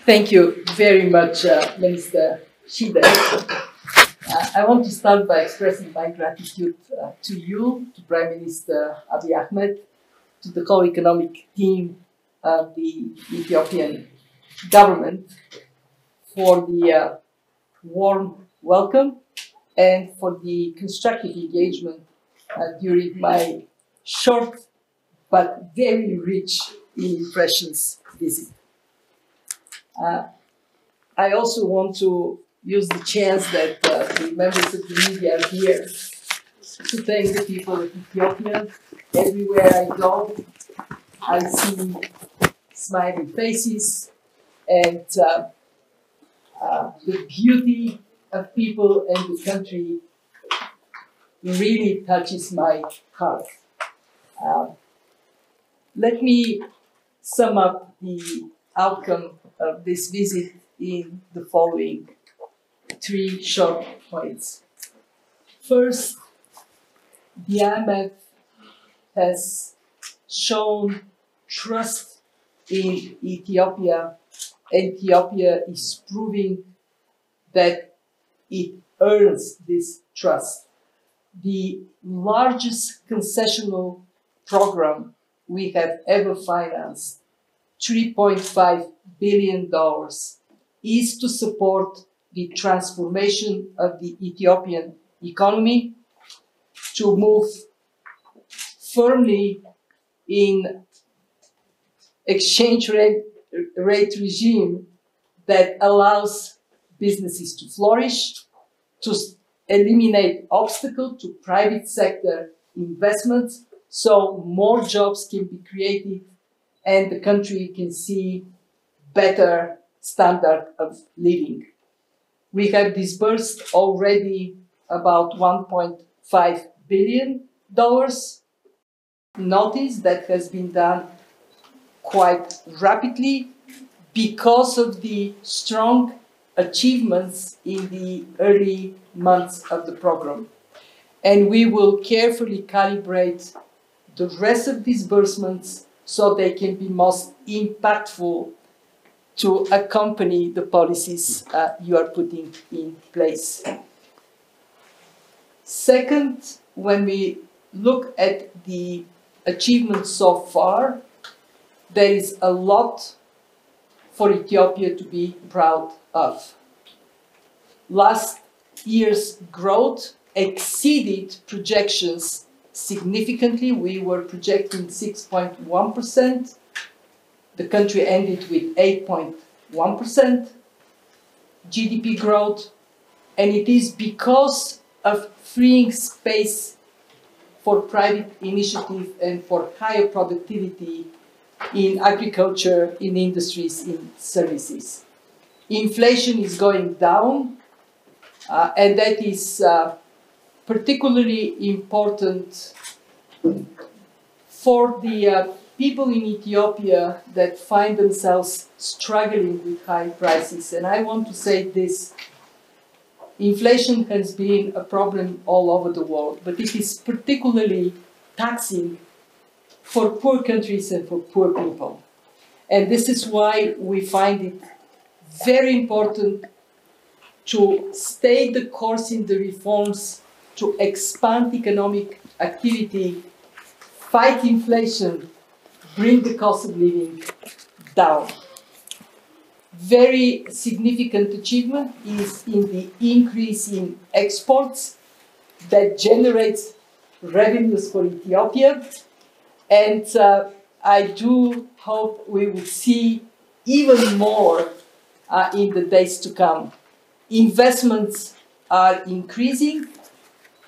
Thank you very much, Minister Shide. I want to start by expressing my gratitude to you, to Prime Minister Abiy Ahmed, to the co-economic team of the Ethiopian government for the warm welcome and for the constructive engagement during my short but very rich in impressions visit. I also want to use the chance that the members of the media are here to thank the people of Ethiopia. Everywhere I go, I see smiling faces and the beauty of people and the country really touches my heart. Let me sum up the outcome of this visit in the following three short points. First, the IMF has shown trust in Ethiopia. Ethiopia is proving that it earns this trust. The largest concessional program we have ever financed, $3.5 billion, is to support the transformation of the Ethiopian economy to move firmly in exchange rate regime that allows businesses to flourish, to eliminate obstacles to private sector investments, so more jobs can be created and the country can see better standard of living. We have disbursed already about $1.5 billion. Notice that has been done quite rapidly because of the strong achievements in the early months of the program. And we will carefully calibrate the rest of disbursements so they can be most impactful to accompany the policies you are putting in place. Second, when we look at the achievements so far, there is a lot for Ethiopia to be proud of. Last year's growth exceeded projections significantly. We were projecting 6.1%. The country ended with 8.1% GDP growth, and it is because of freeing space for private initiative and for higher productivity in agriculture, in industries, in services. Inflation is going down, and that is particularly important for the people in Ethiopia that find themselves struggling with high prices. And I want to say this: inflation has been a problem all over the world, but it is particularly taxing for poor countries and for poor people. And this is why we find it very important to stay the course in the reforms, to expand economic activity, fight inflation, bring the cost of living down. Very significant achievement is in the increase in exports that generates revenues for Ethiopia. And I do hope we will see even more in the days to come. Investments are increasing.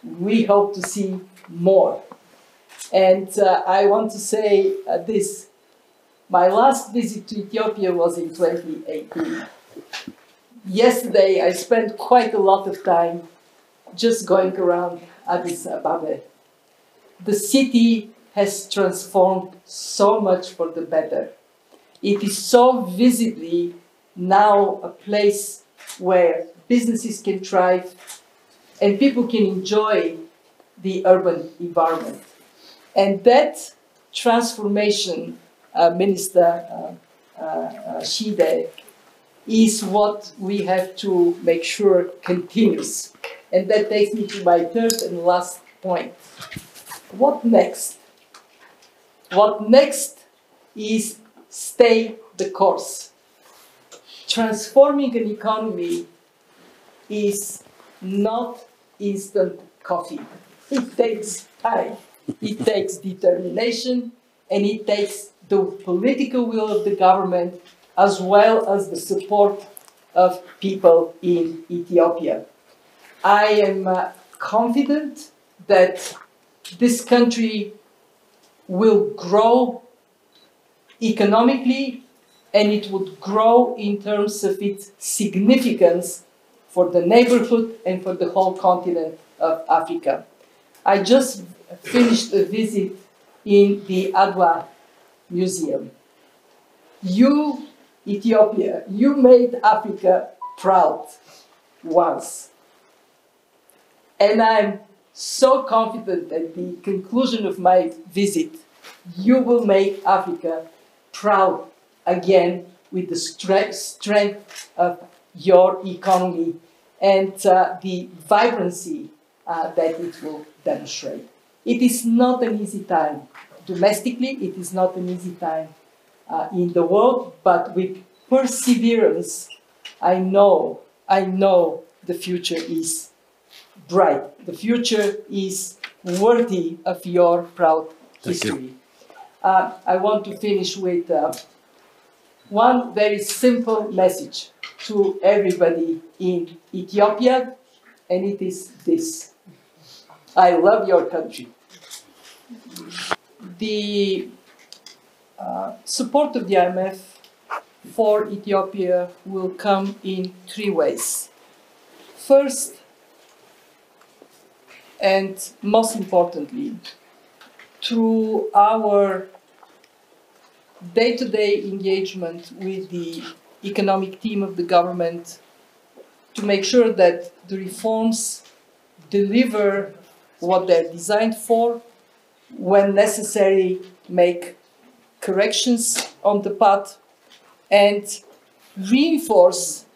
We hope to see more. And I want to say this. My last visit to Ethiopia was in 2018. Yesterday, I spent quite a lot of time just going around Addis Ababa. The city has transformed so much for the better. It is so visibly now a place where businesses can thrive and people can enjoy the urban environment. And that transformation, Minister Shide, is what we have to make sure continues. And that takes me to my third and last point. What next? What next is stay the course. Transforming an economy is not instant coffee. It takes time, it takes determination, and it takes the political will of the government as well as the support of people in Ethiopia. I am confident that this country will grow economically, and it would grow in terms of its significance for the neighborhood and for the whole continent of Africa. I just finished a visit in the Adwa Museum. You, Ethiopia, you made Africa proud once. And I'm so confident at the conclusion of my visit, you will make Africa proud again with the strength of your economy and the vibrancy that it will demonstrate. It is not an easy time. Domestically, it is not an easy time in the world, but with perseverance, I know the future is bright. The future is worthy of your proud history. I want to finish with one very simple message to everybody in Ethiopia, and it is this: I love your country. The support of the IMF for Ethiopia will come in three ways. First, and most importantly, through our day-to-day engagement with the economic team of the government to make sure that the reforms deliver what they're designed for, when necessary, make corrections on the path, and reinforce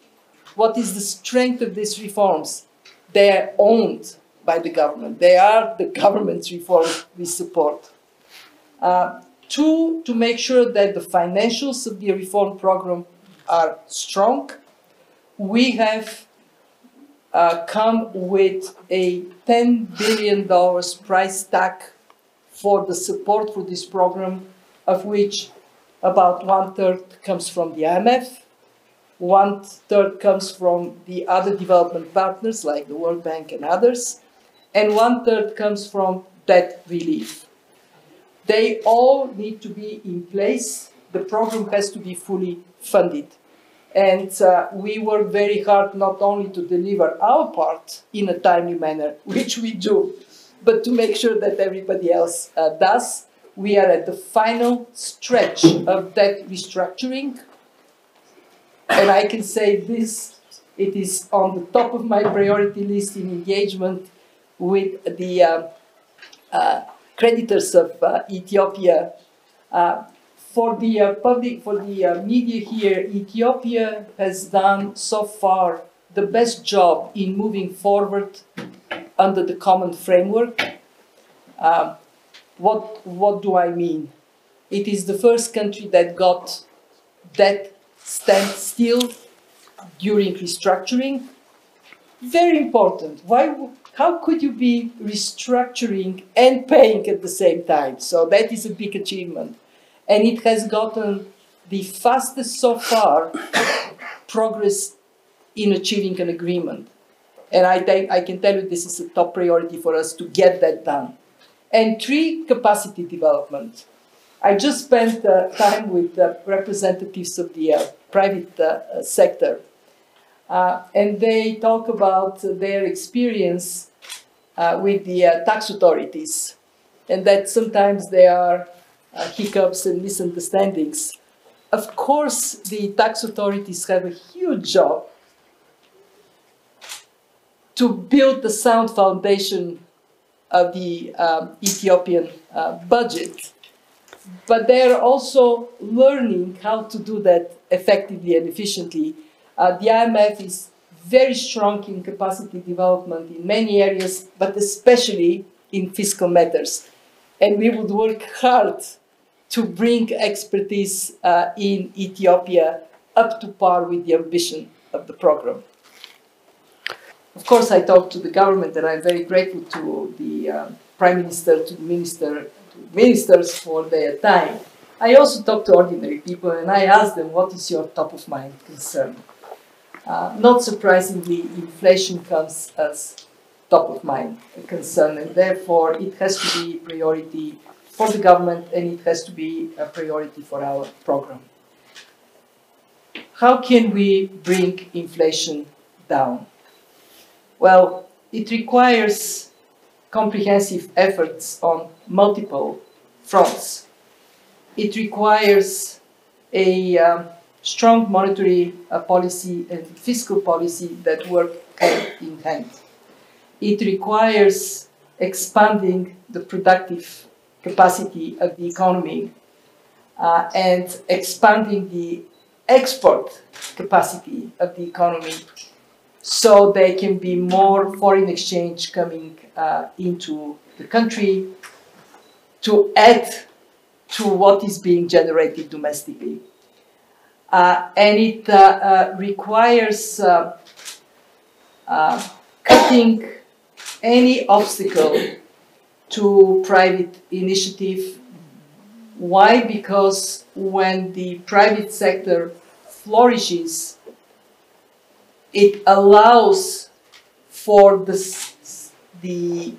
what is the strength of these reforms. They are owned by the government. They are the government's reforms we support. Two, to make sure that the financials of the reform program are strong. We have come with a $10 billion price tag for the support for this program, of which about 1/3 comes from the IMF, 1/3 comes from the other development partners like the World Bank and others, and 1/3 comes from debt relief. They all need to be in place. The program has to be fully funded. And we work very hard not only to deliver our part in a timely manner, which we do, but to make sure that everybody else does. We are at the final stretch of debt restructuring. And I can say this, it is on the top of my priority list in engagement with the creditors of Ethiopia. For the public, for the media here, Ethiopia has done so far the best job in moving forward under the common framework. What do I mean? It is the first country that got debt standstill during restructuring. Very important. How could you be restructuring and paying at the same time? So that is a big achievement. And it has gotten the fastest so far progress in achieving an agreement. And I can tell you this is a top priority for us to get that done. And three, capacity development. I just spent time with representatives of the private sector. And they talk about their experience with the tax authorities, and that sometimes there are hiccups and misunderstandings. Of course, the tax authorities have a huge job to build the sound foundation of the Ethiopian budget, but they are also learning how to do that effectively and efficiently. The IMF is very strong in capacity development in many areas, but especially in fiscal matters. And we would work hard to bring expertise in Ethiopia up to par with the ambition of the program. Of course, I talked to the government, and I'm very grateful to the Prime Minister, to the ministers for their time. I also talked to ordinary people, and I asked them, what is your top-of-mind concern? Not surprisingly, inflation comes as top-of-mind concern, and therefore it has to be a priority for the government, and it has to be a priority for our program. How can we bring inflation down? Well, it requires comprehensive efforts on multiple fronts. It requires a strong monetary policy and fiscal policy that work hand in hand. It requires expanding the productive capacity of the economy and expanding the export capacity of the economy so there can be more foreign exchange coming into the country to add to what is being generated domestically. And it requires cutting any obstacle to private initiative. Why? Because when the private sector flourishes, it allows for the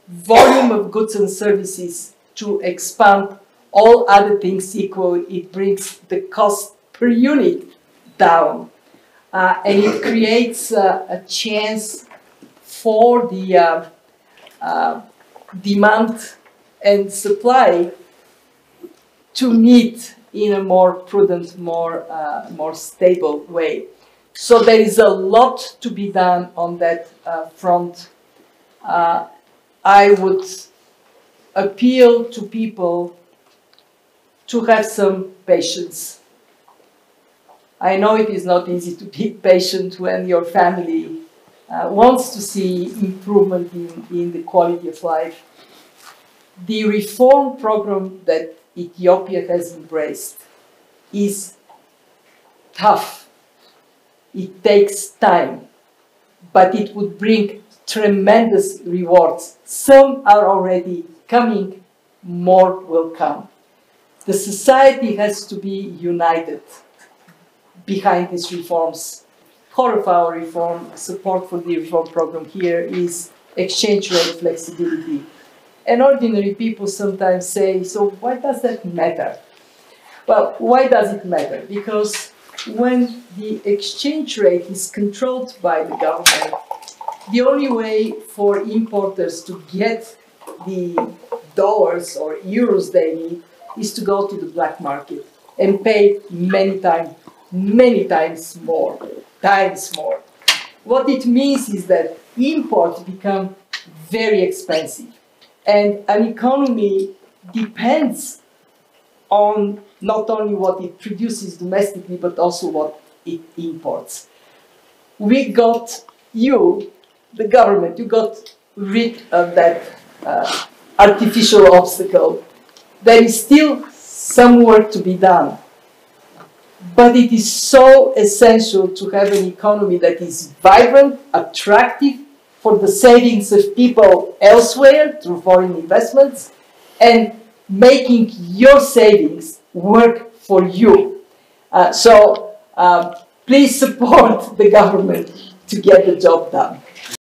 volume of goods and services to expand. All other things equal, it brings the cost per unit down. And it creates a chance for the demand and supply to meet in a more prudent, more stable way. So there is a lot to be done on that front. I would appeal to people to have some patience. I know it is not easy to be patient when your family wants to see improvement in the quality of life. The reform program that Ethiopia has embraced is tough. It takes time, but it would bring tremendous rewards. Some are already coming, more will come. The society has to be united behind these reforms. Core of our reform, support for the reform program here is exchange rate flexibility. And ordinary people sometimes say, so why does that matter? Well, why does it matter? Because when the exchange rate is controlled by the government, the only way for importers to get the dollars or euros they need is to go to the black market and pay many times more. What it means is that imports become very expensive, and an economy depends on not only what it produces domestically, but also what it imports. We got the government, you got rid of that artificial obstacle. There is still some work to be done, but it is so essential to have an economy that is vibrant, attractive for the savings of people elsewhere through foreign investments, and making your savings work for you. So please support the government to get the job done.